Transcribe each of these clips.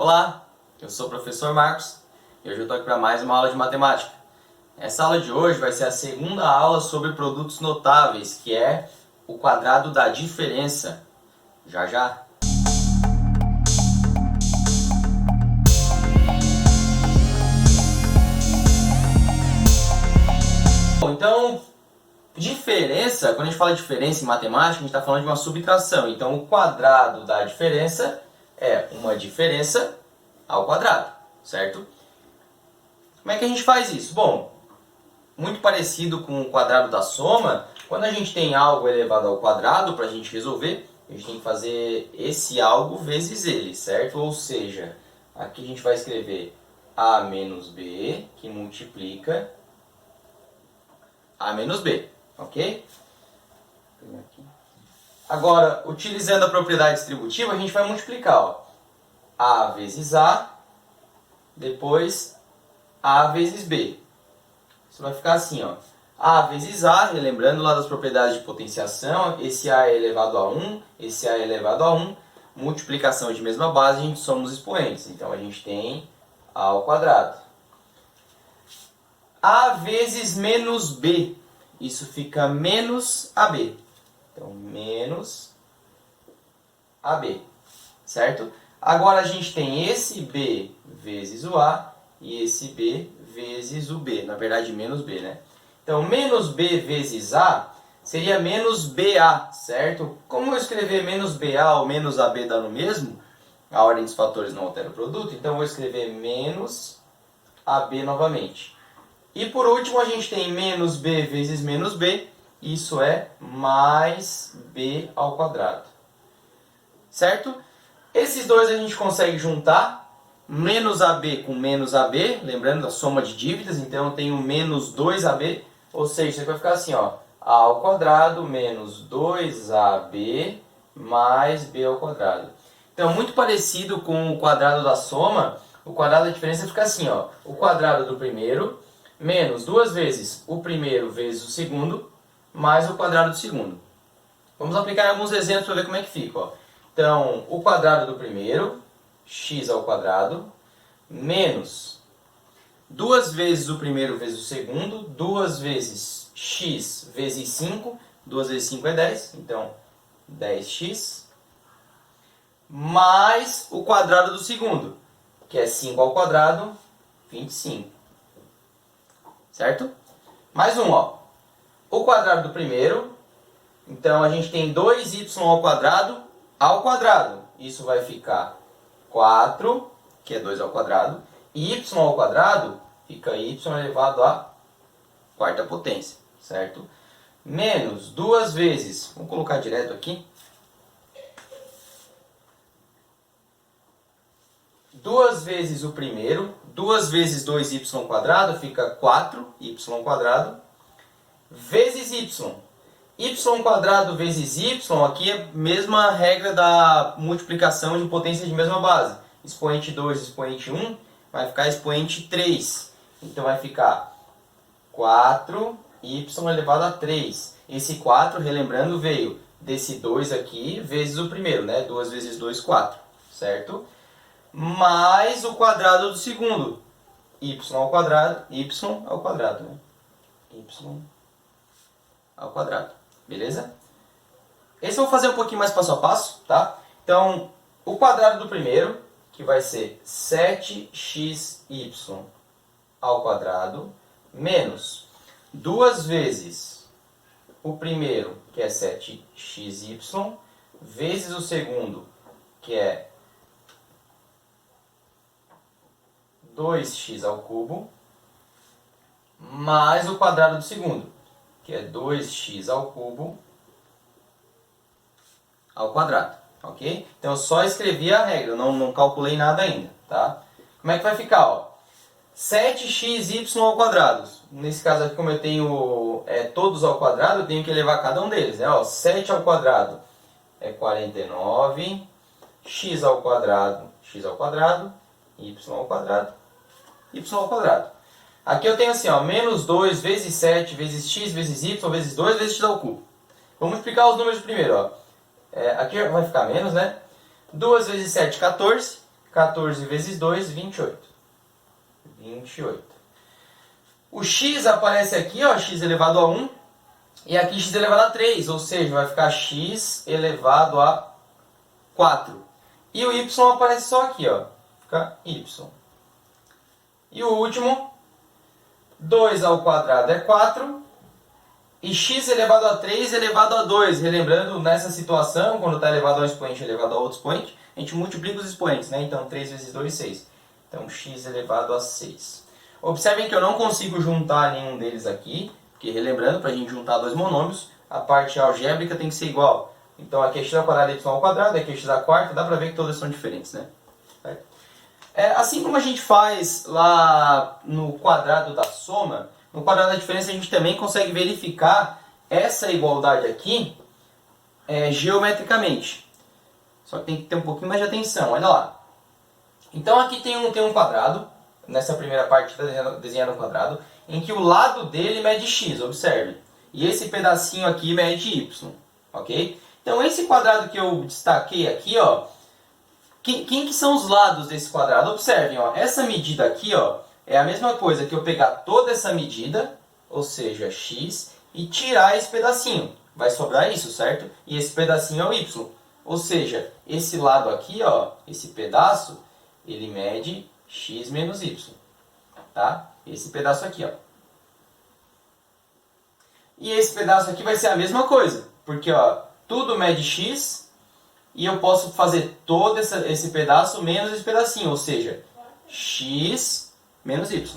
Olá, eu sou o professor Marcos e hoje eu estou aqui para mais uma aula de matemática. Essa aula de hoje vai ser a segunda aula sobre produtos notáveis, que é o quadrado da diferença. Já já! Bom, então, diferença, quando a gente fala de diferença em matemática, a gente está falando de uma subtração. Então, o quadrado da diferença é uma diferença ao quadrado, certo? Como é que a gente faz isso? Bom, muito parecido com o quadrado da soma, quando a gente tem algo elevado ao quadrado, para a gente resolver, a gente tem que fazer esse algo vezes ele, certo? Ou seja, aqui a gente vai escrever a menos b, que multiplica a menos b, ok? Agora, utilizando a propriedade distributiva, a gente vai multiplicar, ó, a vezes a, depois a vezes b. Isso vai ficar assim, ó. A vezes a, lembrando lá das propriedades de potenciação, esse a é elevado a 1, esse a é elevado a 1, multiplicação de mesma base, a gente soma os expoentes. Então, a gente tem a ao quadrado. A vezes menos b, isso fica menos ab. Então, menos ab, certo? Agora, a gente tem esse b vezes o a e esse b vezes o b, na verdade menos b, né? Então, menos b vezes a seria menos ba, certo? Como eu escrever menos ba ou menos ab dá no mesmo, a ordem dos fatores não altera o produto, então eu vou escrever menos ab novamente. E por último, a gente tem menos b vezes menos b, isso é mais b ao quadrado, certo? Esses dois a gente consegue juntar, menos AB com menos AB, lembrando da soma de dívidas, então eu tenho menos 2AB, ou seja, isso aqui vai ficar assim, ó, A ao quadrado menos 2AB mais B ao quadrado. Então, muito parecido com o quadrado da soma, o quadrado da diferença fica assim, ó, o quadrado do primeiro menos duas vezes o primeiro vezes o segundo, mais o quadrado do segundo. Vamos aplicar alguns exemplos para ver como é que fica, ó. Então, o quadrado do primeiro, x ao quadrado, menos 2 vezes o primeiro vezes o segundo, 2 vezes x vezes 5, 2 vezes 5 é 10, então 10x, mais o quadrado do segundo, que é 5 ao quadrado, 25. Certo? Mais um, ó. O quadrado do primeiro, então a gente tem 2y ao quadrado. Isso vai ficar 4, que é 2 ao quadrado, e y ao quadrado fica y elevado à quarta potência, certo? Menos 2 vezes, vamos colocar direto aqui, 2 vezes o primeiro, 2 vezes 2y² fica 4y², vezes y. Y² vezes y, aqui é a mesma regra da multiplicação de potência de mesma base. Expoente 2, expoente 1, vai ficar expoente 3. Então vai ficar 4y elevado a 3. Esse 4, relembrando, veio desse 2 aqui, vezes o primeiro, né? 2 vezes 2, 4, certo? Mais o quadrado do segundo, y ao quadrado, né? Y ao quadrado, beleza? Esse eu vou fazer um pouquinho mais passo a passo, tá? Então, o quadrado do primeiro, que vai ser 7xy ao quadrado, menos 2 vezes o primeiro, que é 7xy, vezes o segundo, que é 2x ao cubo, mais o quadrado do segundo, que é 2x ao cubo ao quadrado, ok? Então eu só escrevi a regra, não calculei nada ainda, tá? Como é que vai ficar, ó? 7xy ao quadrado. Nesse caso aqui, como eu tenho todos ao quadrado, eu tenho que elevar cada um deles, né? Ó, 7 ao quadrado é 49, x ao quadrado, y ao quadrado. Aqui eu tenho assim, ó, menos 2 vezes 7 vezes x vezes y vezes 2 vezes x ao cubo. Vou multiplicar os números primeiro, ó. Aqui vai ficar menos, né? 2 vezes 7, 14. 14 vezes 2, 28. 28. O x aparece aqui, ó, x elevado a 1. E aqui x elevado a 3, ou seja, vai ficar x elevado a 4. E o y aparece só aqui, ó. Fica y. E o último, 2 ao quadrado é 4. E x elevado a 3 elevado a 2. Relembrando, nessa situação, quando está elevado a um expoente elevado a outro expoente, a gente multiplica os expoentes, né? Então, 3 vezes 2, 6. Então, x elevado a 6. Observem que eu não consigo juntar nenhum deles aqui, porque, relembrando, para a gente juntar dois monômios, a parte algébrica tem que ser igual. Então, aqui é x ao quadrado e y ao quadrado, aqui é x à quarta, dá para ver que todas são diferentes, né? Assim como a gente faz lá no quadrado da soma, no quadrado da diferença a gente também consegue verificar essa igualdade aqui geometricamente. Só que tem que ter um pouquinho mais de atenção, olha lá. Então aqui tem um quadrado, nessa primeira parte está desenhado um quadrado, em que o lado dele mede x, observe. E esse pedacinho aqui mede y, ok? Então esse quadrado que eu destaquei aqui, ó, quem que são os lados desse quadrado? Observem, ó, essa medida aqui, ó, é a mesma coisa que eu pegar toda essa medida, ou seja, x, e tirar esse pedacinho. Vai sobrar isso, certo? E esse pedacinho é o y. Ou seja, esse lado aqui, ó, esse pedaço, ele mede x menos y. Tá? Esse pedaço aqui, ó. E esse pedaço aqui vai ser a mesma coisa. Porque, ó, tudo mede x e eu posso fazer todo esse pedaço menos esse pedacinho. Ou seja, x menos y.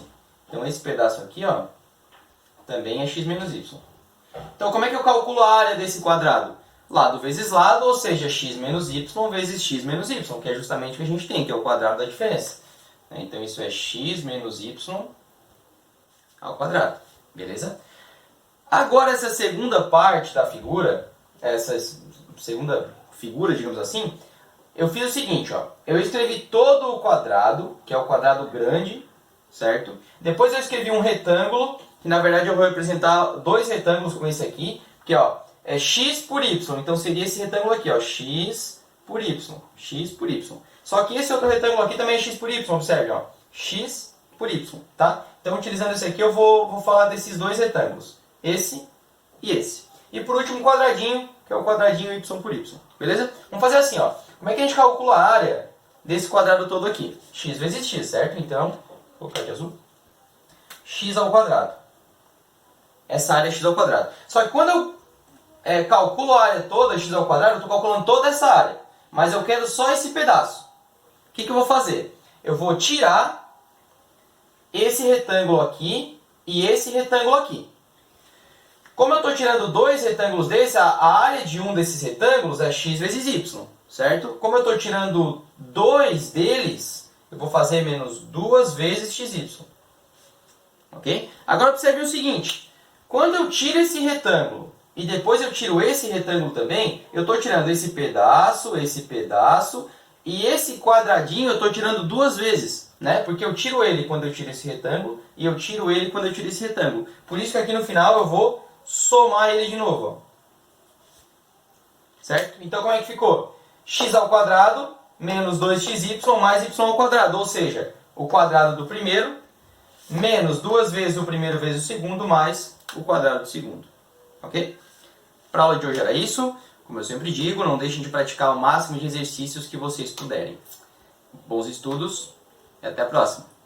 Então, esse pedaço aqui, ó, também é x menos y. Então, como é que eu calculo a área desse quadrado? Lado vezes lado, ou seja, x menos y vezes x menos y, que é justamente o que a gente tem, que é o quadrado da diferença. Então, isso é x menos y ao quadrado. Beleza? Agora, essa segunda parte da figura, essa segunda figura, digamos assim, eu fiz o seguinte, ó. Eu escrevi todo o quadrado, que é o quadrado grande, certo? Depois eu escrevi um retângulo, que na verdade eu vou representar dois retângulos como esse aqui, que ó, é x por y, então seria esse retângulo aqui, ó, x por y. Só que esse outro retângulo aqui também é x por y, observe, ó, x por y, tá? Então utilizando esse aqui eu vou falar desses dois retângulos, esse e esse. E por último um quadradinho, que é o quadradinho y por y, beleza? Vamos fazer assim, ó, como é que a gente calcula a área desse quadrado todo aqui? X vezes x, certo? Então, vou colocar de azul, x ao quadrado. Essa área é x ao quadrado. Só que quando eu calculo a área toda, x ao quadrado, eu estou calculando toda essa área. Mas eu quero só esse pedaço. O que eu vou fazer? Eu vou tirar esse retângulo aqui e esse retângulo aqui. Como eu estou tirando dois retângulos desse, a área de um desses retângulos é x vezes y, certo? Como eu estou tirando dois deles, eu vou fazer menos 2 vezes xy. Ok? Agora observe o seguinte. Quando eu tiro esse retângulo e depois eu tiro esse retângulo também, eu estou tirando esse pedaço e esse quadradinho eu estou tirando duas vezes, né? Porque eu tiro ele quando eu tiro esse retângulo e eu tiro ele quando eu tiro esse retângulo. Por isso que aqui no final eu vou somar ele de novo. Ó. Certo? Então como é que ficou? X ao quadrado menos 2xy mais y ao quadrado. Ou seja, o quadrado do primeiro menos 2 vezes o primeiro vezes o segundo mais o quadrado do segundo. Ok? Para a aula de hoje era isso. Como eu sempre digo, não deixem de praticar o máximo de exercícios que vocês puderem. Bons estudos e até a próxima.